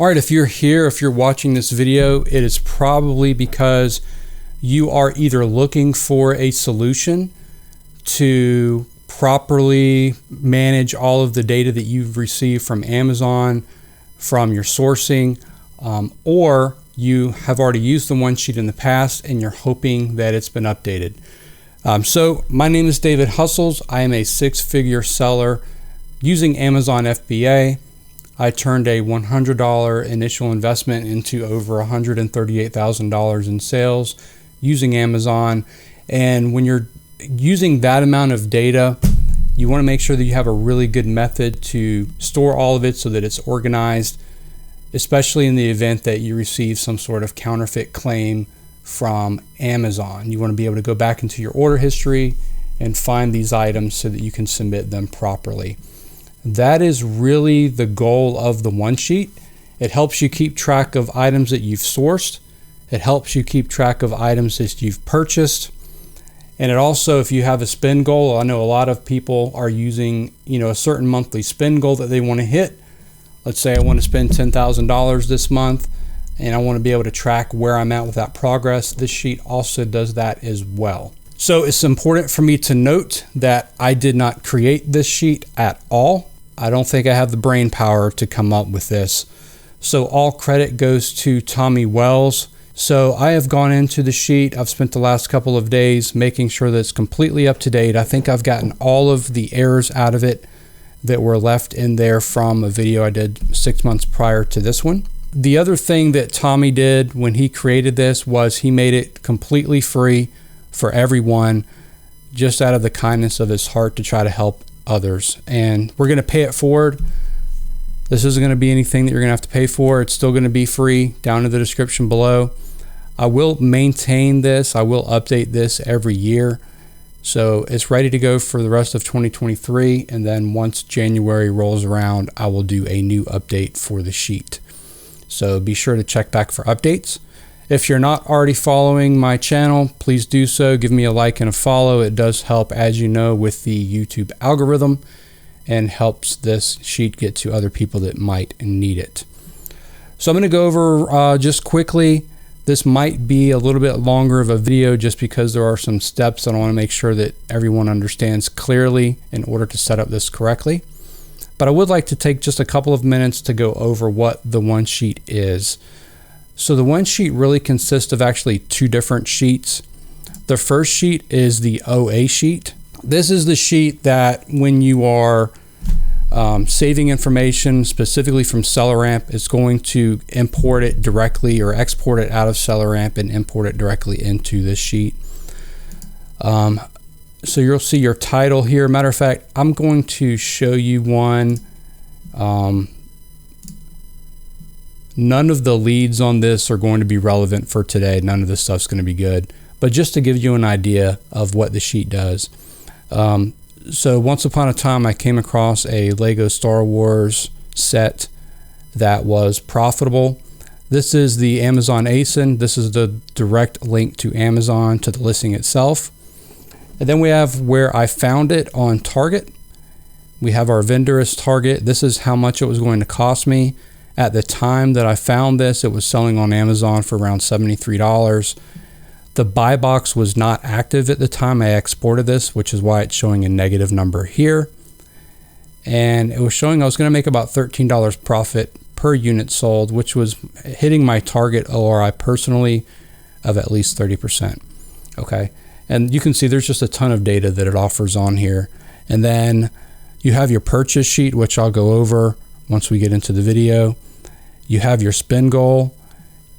All right, if you're here, if you're watching this video, it is probably because you are either looking for a solution to properly manage all of the data that you've received from Amazon, from your sourcing, or you have already used the one sheet in the past and you're hoping that it's been updated. So my name is DavidHustles. I am a six-figure seller using Amazon FBA. I turned a $100 initial investment into over $138,000 in sales using Amazon. And when you're using that amount of data, you want to make sure that you have a really good method to store all of it so that it's organized, especially in the event that you receive some sort of counterfeit claim from Amazon. You want to be able to go back into your order history and find these items so that you can submit them properly. That is really the goal of the one sheet. It helps you keep track of items that you've sourced. It helps you keep track of items that you've purchased. And it also, if you have a spend goal, I know a lot of people are using, a certain monthly spend goal that they want to hit. Let's say I want to spend $10,000 this month and I want to be able to track where I'm at with that progress. This sheet also does that as well. So it's important for me to note that I did not create this sheet at all. I don't think I have the brain power to come up with this. So all credit goes to Tommy Wells. So I have gone into the sheet. I've spent the last couple of days making sure that it's completely up to date. I think I've gotten all of the errors out of it that were left in there from a video I did 6 months prior to this one. The other thing that Tommy did when he created this was he made it completely free for everyone, just out of the kindness of his heart to try to help others. And we're going to pay it forward. This isn't going to be anything that you're going to have to pay for. It's still going to be free down in the description below. I will maintain this. I will update this every year. So it's ready to go for the rest of 2023. And then once January rolls around, I will do a new update for the sheet. So be sure to check back for updates. If you're not already following my channel, please do so. Give me a like and a follow. It does help, as you know, with the YouTube algorithm and helps this sheet get to other people that might need it. So I'm going to go over just quickly. This might be a little bit longer of a video just because there are some steps that I want to make sure that everyone understands clearly in order to set up this correctly. But I would like to take just a couple of minutes to go over what the one sheet is. So the one sheet really consists of actually two different sheets. The first sheet is the OA sheet. This is the sheet that when you are saving information specifically from SellerAmp, it's going to import it directly or export it out of SellerAmp and import it directly into this sheet. So you'll see your title here. Matter of fact, I'm going to show you one. None of the leads on this are going to be relevant for today. None of this stuff's going to be good. But just to give you an idea of what the sheet does. So once upon a time, I came across a Lego Star Wars set that was profitable. This is the Amazon ASIN. This is the direct link to Amazon to the listing itself. And then we have where I found it on Target. We have our vendor as Target. This is how much it was going to cost me. At the time that I found this, it was selling on Amazon for around $73. The buy box was not active at the time I exported this, which is why it's showing a negative number here. And it was showing I was going to make about $13 profit per unit sold, which was hitting my target ORI personally of at least 30%. Okay. And you can see there's just a ton of data that it offers on here. And then you have your purchase sheet, which I'll go over once we get into the video. You have your spend goal.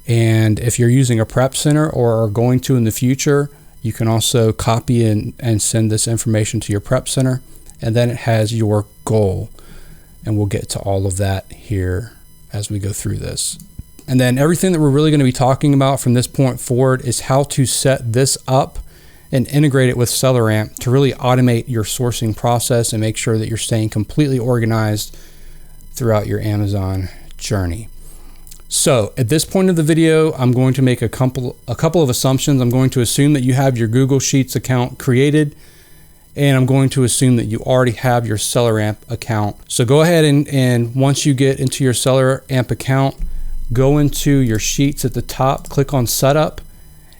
And if you're using a prep center or are going to in the future, you can also copy and send this information to your prep center. And then it has your goal. And we'll get to all of that here as we go through this. And then everything that we're really going to be talking about from this point forward is how to set this up and integrate it with SellerAmp to really automate your sourcing process and make sure that you're staying completely organized throughout your Amazon journey. So at this point of the video, I'm going to make a couple of assumptions. I'm going to assume that you have your Google Sheets account created, and I'm going to assume that you already have your SellerAmp account. So go ahead and once you get into your SellerAmp account, go into your sheets at the top, click on setup.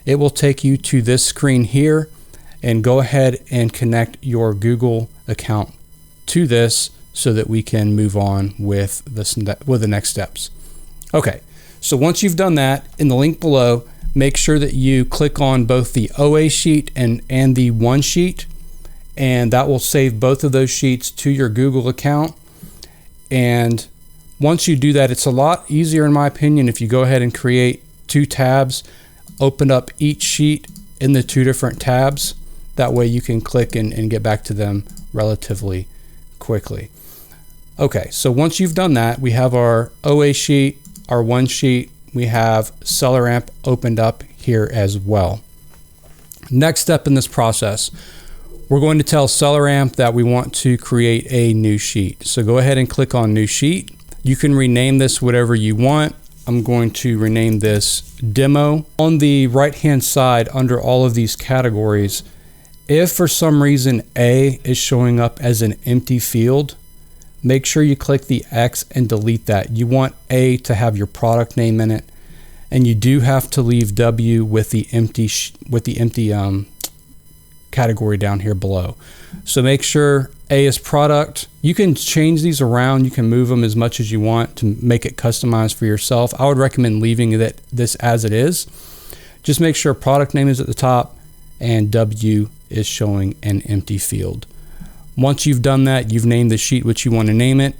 It will take you to this screen here, and go ahead and connect your Google account to this so that we can move on with the next steps. Okay, so once you've done that, in the link below, make sure that you click on both the OA sheet and the one sheet, and that will save both of those sheets to your Google account. And once you do that, it's a lot easier, in my opinion, if you go ahead and create 2 tabs, open up each sheet in the 2 different tabs. That way you can click and get back to them relatively quickly. Okay, so once you've done that, we have our OA sheet, our one sheet, we have SellerAmp opened up here as well. Next step in this process, we're going to tell SellerAmp that we want to create a new sheet. So go ahead and click on New Sheet. You can rename this whatever you want. I'm going to rename this Demo. On the right-hand side, under all of these categories, if for some reason A is showing up as an empty field, make sure you click the X and delete that. You want A to have your product name in it, and you do have to leave W with the empty category down here below. So make sure A is product. You can change these around. You can move them as much as you want to make it customized for yourself. I would recommend leaving this as it is. Just make sure product name is at the top and W is showing an empty field. Once you've done that, you've named the sheet which you want to name it.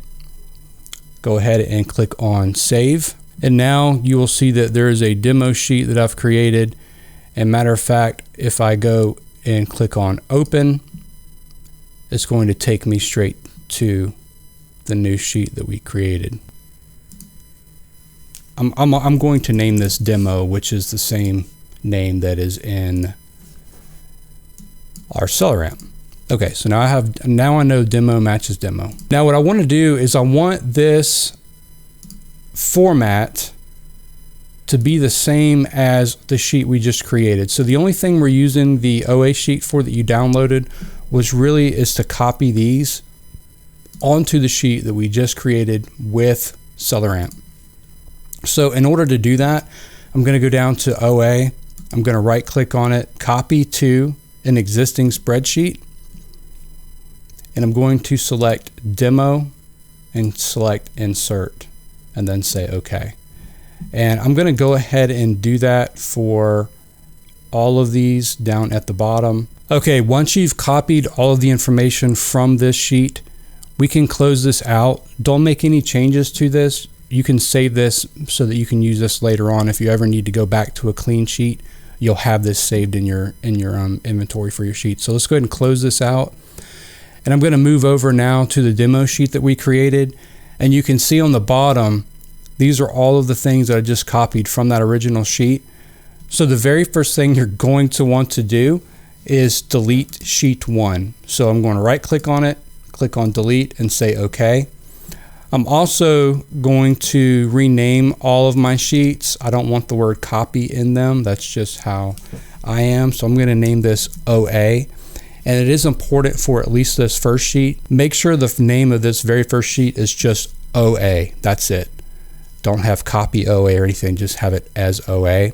Go ahead and click on Save. And now you will see that there is a demo sheet that I've created. And matter of fact, if I go and click on Open, it's going to take me straight to the new sheet that we created. I'm going to name this Demo, which is the same name that is in our SellerAmp. Okay, so now I know Demo matches Demo. Now what I want to do is I want this format to be the same as the sheet we just created. So the only thing we're using the OA sheet for that you downloaded is to copy these onto the sheet that we just created with SellerAmp. So in order to do that, I'm going to go down to OA. I'm going to right click on it, copy to an existing spreadsheet, and I'm going to select Demo and select Insert and then say OK. And I'm going to go ahead and do that for all of these down at the bottom. Okay, once you've copied all of the information from this sheet, we can close this out. Don't make any changes to this. You can save this so that you can use this later on. If you ever need to go back to a clean sheet, you'll have this saved in your inventory for your sheet. So let's go ahead and close this out. And I'm going to move over now to the demo sheet that we created. And you can see on the bottom, these are all of the things that I just copied from that original sheet. So the very first thing you're going to want to do is delete sheet 1. So I'm going to right click on it, click on delete and say OK. I'm also going to rename all of my sheets. I don't want the word copy in them. That's just how I am. So I'm going to name this OA. And it is important for at least this first sheet. Make sure the name of this very first sheet is just OA. That's it. Don't have copy OA or anything. Just have it as OA.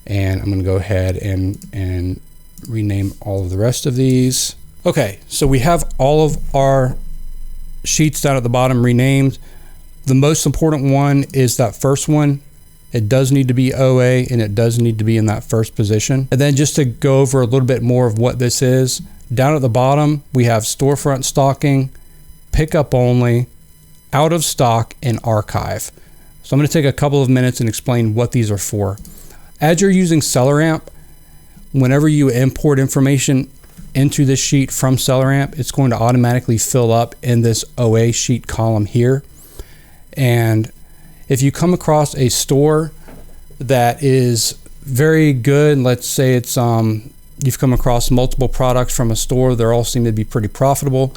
And I'm going to go ahead and rename all of the rest of these. Okay, so we have all of our sheets down at the bottom renamed. The most important one is that first one. It does need to be OA and it does need to be in that first position. And then just to go over a little bit more of what this is, down at the bottom, we have storefront stocking, pickup only, out of stock, and archive. So I'm going to take a couple of minutes and explain what these are for. As you're using SellerAmp, whenever you import information into this sheet from SellerAmp, it's going to automatically fill up in this OA sheet column here. And if you come across a store that is very good, let's say it's you've come across multiple products from a store, they all seem to be pretty profitable,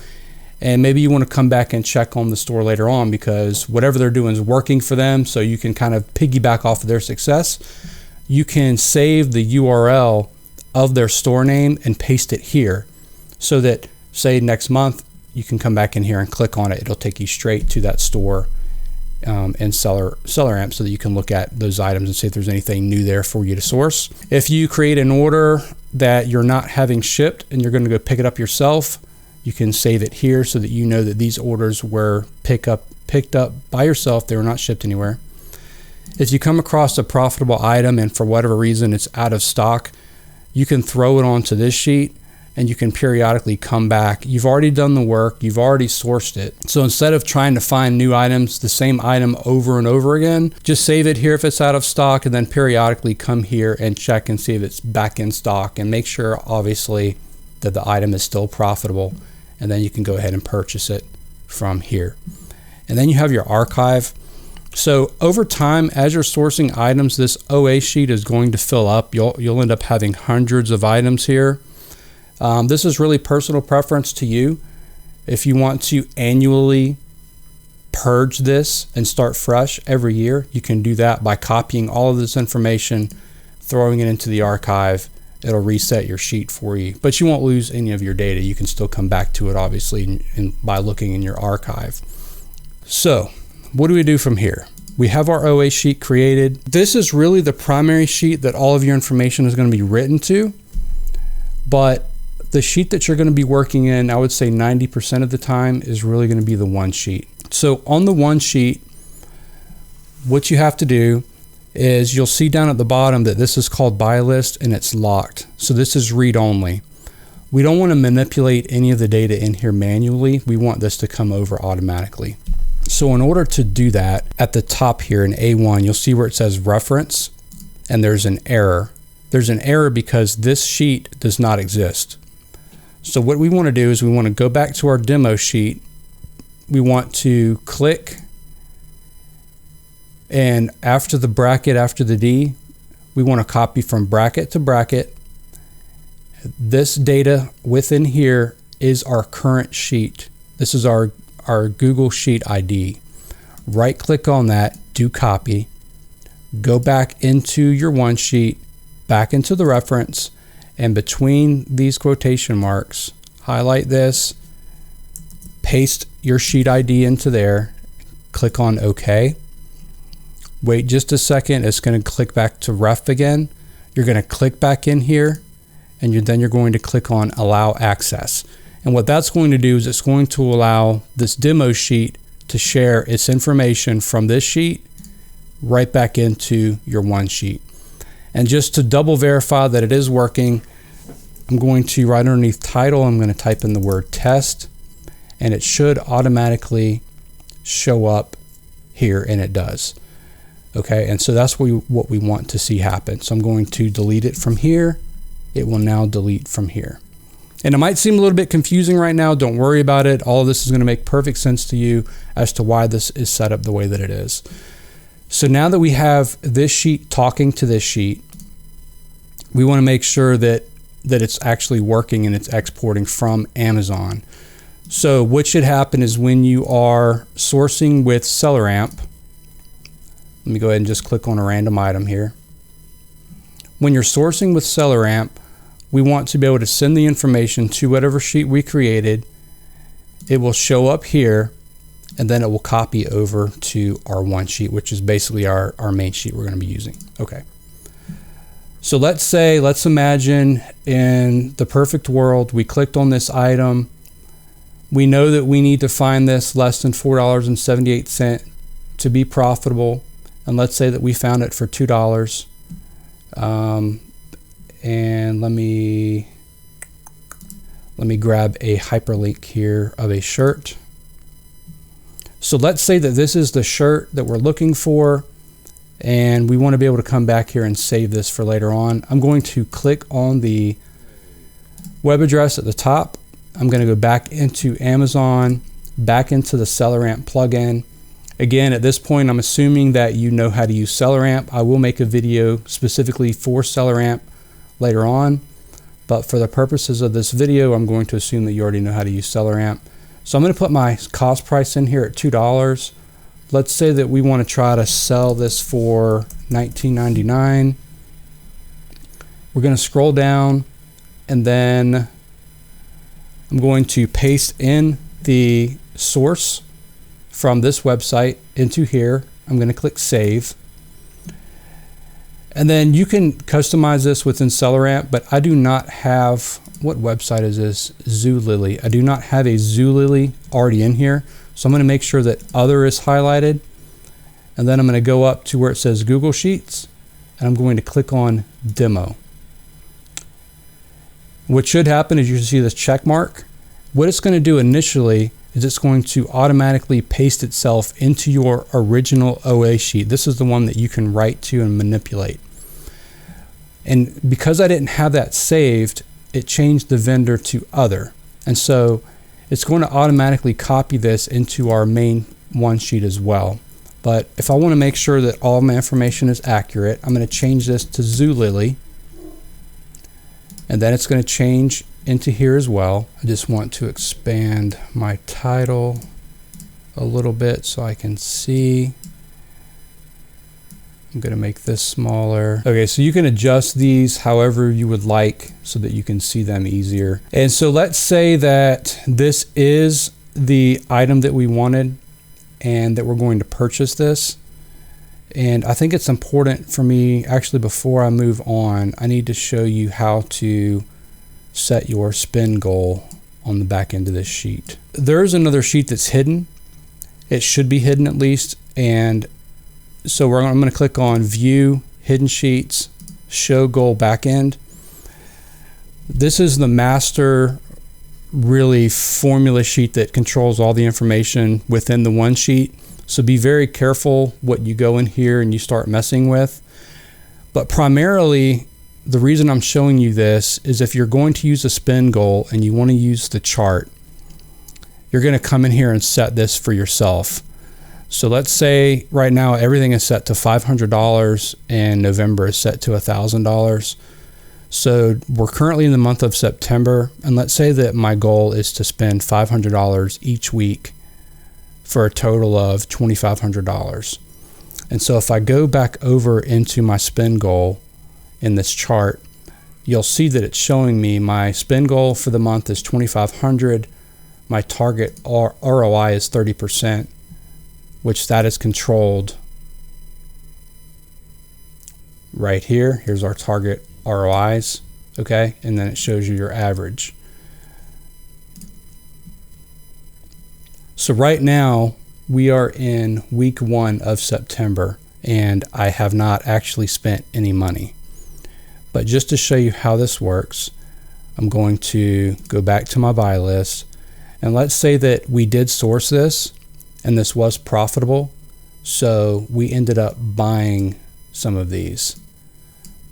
and maybe you want to come back and check on the store later on because whatever they're doing is working for them, so you can kind of piggyback off of their success. You can save the URL of their store name and paste it here so that, say, next month you can come back in here and click on it. It'll take you straight to that store in SellerAmp so that you can look at those items and see if there's anything new there for you to source. If you create an order that you're not having shipped and you're going to go pick it up yourself, you can save it here so that you know that these orders were picked up by yourself. They were not shipped anywhere. If you come across a profitable item and for whatever reason it's out of stock, you can throw it onto this sheet and you can periodically come back. You've already done the work, you've already sourced it. So instead of trying to find new items, the same item over and over again, just save it here if it's out of stock and then periodically come here and check and see if it's back in stock and make sure obviously that the item is still profitable, and then you can go ahead and purchase it from here. And then you have your archive. So over time, as you're sourcing items, this OA sheet is going to fill up. You'll end up having hundreds of items here. This is really personal preference to you. If you want to annually purge this and start fresh every year, you can do that by copying all of this information, throwing it into the archive. It'll reset your sheet for you, but you won't lose any of your data. You can still come back to it, obviously, by looking in your archive. So what do we do from here? We have our OA sheet created. This is really the primary sheet that all of your information is going to be written to, but the sheet that you're going to be working in, I would say 90% of the time, is really going to be the one sheet. So on the one sheet, what you have to do is you'll see down at the bottom that this is called buy list and it's locked. So this is read only. We don't want to manipulate any of the data in here manually. We want this to come over automatically. So in order to do that, at the top here in A1, you'll see where it says reference and there's an error. There's an error because this sheet does not exist. So what we want to do is we want to go back to our demo sheet. We want to click, and after the bracket, after the D, we want to copy from bracket to bracket. This data within here is our current sheet. This is our Google Sheet ID. Right click on that, do copy, go back into your one sheet, back into the reference, and between these quotation marks, highlight this, paste your sheet ID into there, click on OK. Wait just a second, it's going to click back to ref again. You're going to click back in here, and then you're going to click on allow access. And what that's going to do is it's going to allow this demo sheet to share its information from this sheet right back into your one sheet. And just to double verify that it is working, I'm going to, right underneath title, I'm going to type in the word test, and it should automatically show up here, and it does. Okay, and so that's what we want to see happen. So I'm going to delete it from here. It will now delete from here. And it might seem a little bit confusing right now. Don't worry about it. All of this is going to make perfect sense to you as to why this is set up the way that it is. So now that we have this sheet talking to this sheet, we want to make sure that it's actually working and it's exporting from Amazon. So what should happen is when you are sourcing with SellerAmp, let me go ahead and just click on a random item here. When you're sourcing with SellerAmp, we want to be able to send the information to whatever sheet we created. It will show up here, and then it will copy over to our one sheet, which is basically our main sheet we're going to be using. Okay. So let's imagine in the perfect world, we clicked on this item. We know that we need to find this less than $4.78 to be profitable. And let's say that we found it for $2. And let me grab a hyperlink here of a shirt. So let's say that this is the shirt that we're looking for, and we want to be able to come back here and save this for later on. I'm going to click on the web address at the top. I'm going to go back into Amazon, back into the SellerAmp plugin. Again, at this point, I'm assuming that you know how to use SellerAmp. I will make a video specifically for SellerAmp later on, but for the purposes of this video, I'm going to assume that you already know how to use SellerAmp. So I'm going to put my cost price in here at $2. Let's say that we want to try to sell this for $19.99. We're going to scroll down, and then I'm going to paste in the source from this website. into here. I'm going to click save. And then you can customize this within SellerAmp, but I do not have, what website is this? Zulily. I do not have a Zulily already in here. So I'm going to make sure that other is highlighted. And then I'm going to go up to where it says Google Sheets, and I'm going to click on Demo. What should happen is you see this check mark. What it's going to do initially is it's going to automatically paste itself into your original OA sheet. This is the one that you can write to and manipulate. And because I didn't have that saved, it changed the vendor to other. And so it's going to automatically copy this into our main one sheet as well. But if I want to make sure that all my information is accurate, I'm going to change this to Zulily. And then it's going to change into here as well. I just want to expand my title a little bit so I can see. I'm going to make this smaller. Okay, so you can adjust these however you would like so that you can see them easier. And so let's say that this is the item that we wanted and that we're going to purchase this. And I think it's important for me, actually before I move on, I need to show you how to set your spend goal on the back end of this sheet. There's another sheet that's hidden. It should be hidden at least. And so I'm going to click on View, Hidden Sheets, Show Goal Backend. This is the master really formula sheet that controls all the information within the one sheet. So be very careful what you go in here and you start messing with. But primarily, the reason I'm showing you this is if you're going to use a spend goal and you want to use the chart, you're going to come in here and set this for yourself. So let's say right now everything is set to $500 and November is set to $1,000. So we're currently in the month of September, and let's say that my goal is to spend $500 each week for a total of $2,500. And so if I go back over into my spend goal in this chart, you'll see that it's showing me my spend goal for the month is $2,500. My target ROI is 30%, which that is controlled right here. Here's our target ROIs, okay? And then it shows you your average. So right now we are in week 1 of September and I have not actually spent any money. But just to show you how this works, I'm going to go back to my buy list, and let's say that we did source this and this was profitable, so we ended up buying some of these.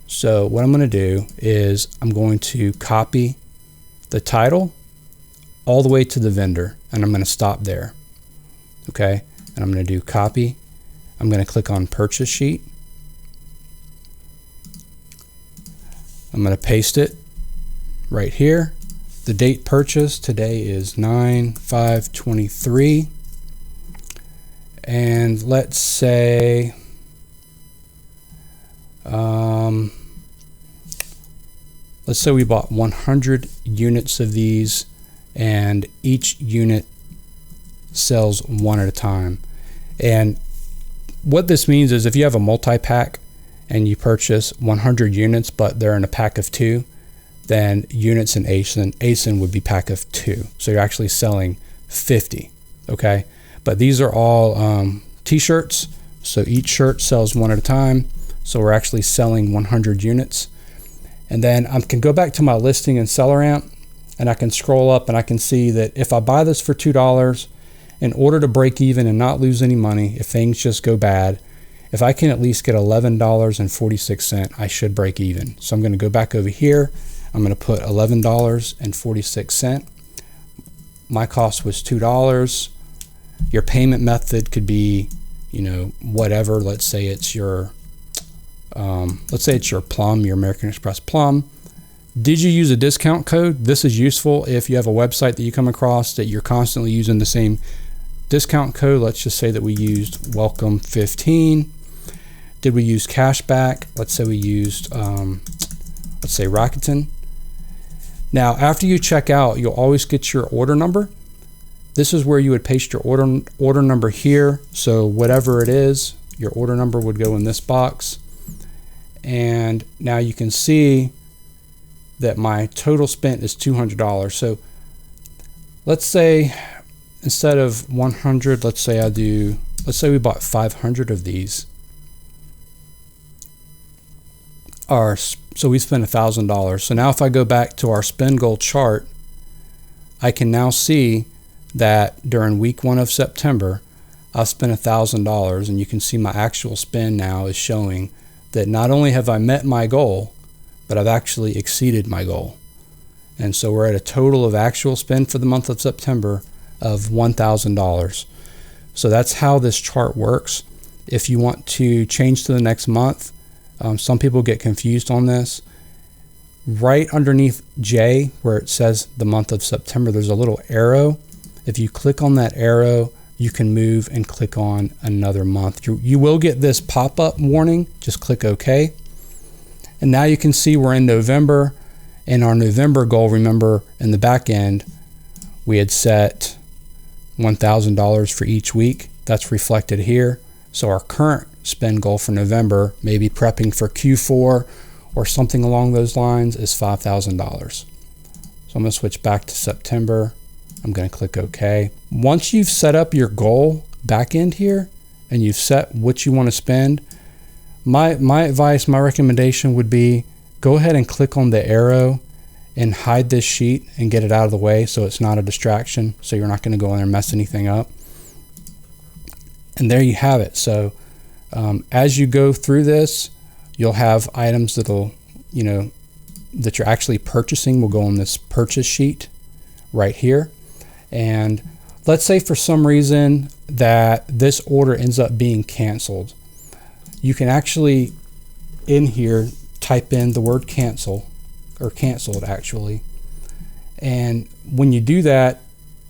So what I'm going to do is I'm going to copy the title all the way to the vendor, and I'm going to stop there. Okay, and I'm going to do copy. I'm going to click on purchase sheet. I'm going to paste it right here. The date purchased today is 9/5/23. And let's say we bought 100 units of these, and each unit sells one at a time. And what this means is if you have a multi-pack and you purchase 100 units but they're in a pack of 2, then units in ASIN would be pack of 2. So you're actually selling 50, okay? But these are all t-shirts, so each shirt sells one at a time. So we're actually selling 100 units. And then I can go back to my listing in SellerAmp, and I can scroll up and I can see that if I buy this for $2, in order to break even and not lose any money, if things just go bad, if I can at least get $11.46, I should break even. So I'm going to go back over here. I'm going to put $11.46. My cost was $2. Your payment method could be, whatever. Let's say it's your Plum, your American Express Plum. Did you use a discount code? This is useful if you have a website that you come across that you're constantly using the same discount code. Let's just say that we used Welcome 15. Did we use cashback? Let's say we used, Rakuten. Now, after you check out, you'll always get your order number. This is where you would paste your order number here. So whatever it is, your order number would go in this box. And now you can see that my total spent is $200. So let's say instead of 100, let's say we bought 500 of these. So we spent $1,000. So now if I go back to our spend goal chart, I can now see that during week 1 of September, I spent $1,000, and you can see my actual spend now is showing that not only have I met my goal, but I've actually exceeded my goal. And so we're at a total of actual spend for the month of September of $1,000. So that's how this chart works. If you want to change to the next month, some people get confused on this. Right underneath J, where it says the month of September, there's a little arrow. If you click on that arrow, you can move and click on another month. You will get this pop-up warning. Just click OK. And now you can see we're in November. And our November goal, remember, in the back end, we had set $1,000 for each week. That's reflected here. So our current spend goal for November, maybe prepping for Q4 or something along those lines, is $5,000. So I'm going to switch back to September. I'm going to click OK. Once you've set up your goal back end here and you've set what you want to spend, my advice, my recommendation would be go ahead and click on the arrow and hide this sheet and get it out of the way so it's not a distraction, so you're not going to go in there and mess anything up. And there you have it. So as you go through this, you'll have items that'll, that you're actually purchasing will go on this purchase sheet right here. And let's say for some reason that this order ends up being canceled. You can actually in here type in the word cancel, or canceled actually. And when you do that,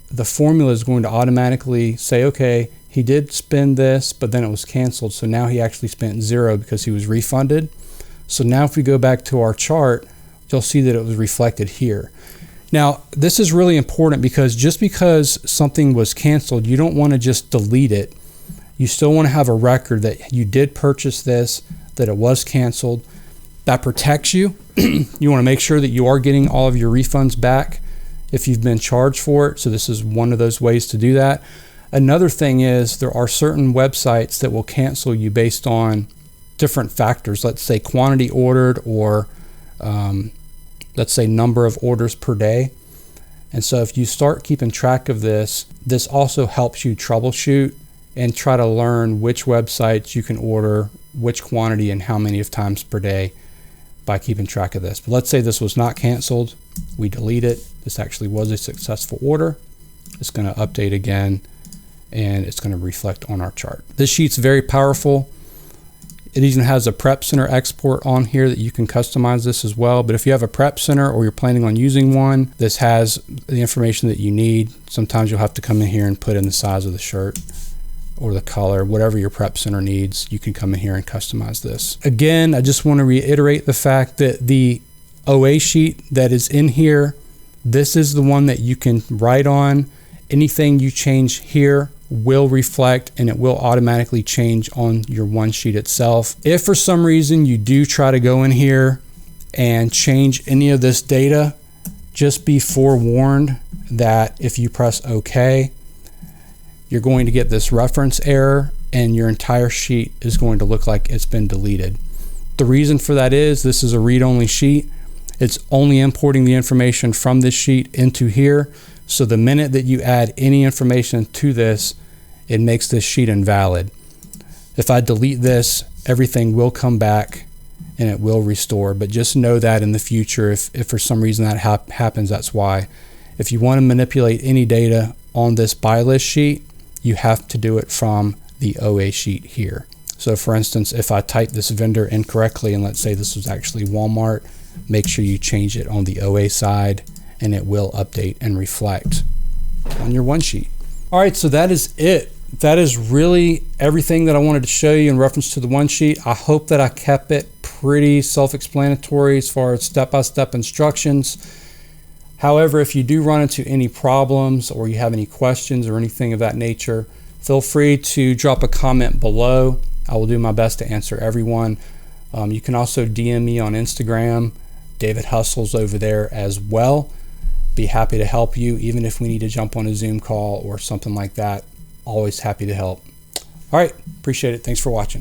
the formula is going to automatically say, okay, he did spend this, but then it was canceled. So now he actually spent $0 because he was refunded. So now if we go back to our chart, you'll see that it was reflected here. Now, this is really important because just because something was canceled, you don't want to just delete it. You still want to have a record that you did purchase this, that it was canceled. That protects you. You want to make sure that you are getting all of your refunds back if you've been charged for it. So this is one of those ways to do that. Another thing is there are certain websites that will cancel you based on different factors. Let's say quantity ordered, or let's say number of orders per day. And so if you start keeping track of this, this also helps you troubleshoot and try to learn which websites you can order, which quantity and how many of times per day by keeping track of this. But let's say this was not canceled. We delete it. This actually was a successful order. It's going to update again, and it's going to reflect on our chart. This sheet's very powerful. It even has a prep center export on here that you can customize this as well. But if you have a prep center or you're planning on using one, this has the information that you need. Sometimes you'll have to come in here and put in the size of the shirt or the color, whatever your prep center needs. You can come in here and customize this. Again, I just want to reiterate the fact that the OA sheet that is in here, this is the one that you can write on. Anything you change here will reflect, and it will automatically change on your one sheet itself. If for some reason you do try to go in here and change any of this data, just be forewarned that if you press OK, you're going to get this reference error and your entire sheet is going to look like it's been deleted. The reason for that is this is a read-only sheet. It's only importing the information from this sheet into here. So the minute that you add any information to this, it makes this sheet invalid. If I delete this, everything will come back and it will restore. But just know that in the future, if for some reason that happens, that's why. If you want to manipulate any data on this buy list sheet, you have to do it from the OA sheet here. So for instance, if I type this vendor incorrectly, and let's say this was actually Walmart, make sure you change it on the OA side and it will update and reflect on your one sheet. All right, so that is it. That is really everything that I wanted to show you in reference to the one sheet. I hope that I kept it pretty self-explanatory as far as step-by-step instructions. However, if you do run into any problems or you have any questions or anything of that nature, feel free to drop a comment below. I will do my best to answer everyone. You can also DM me on Instagram, DavidHustles over there as well. Be happy to help you, even if we need to jump on a Zoom call or something like that. Always happy to help. All right, appreciate it. Thanks for watching.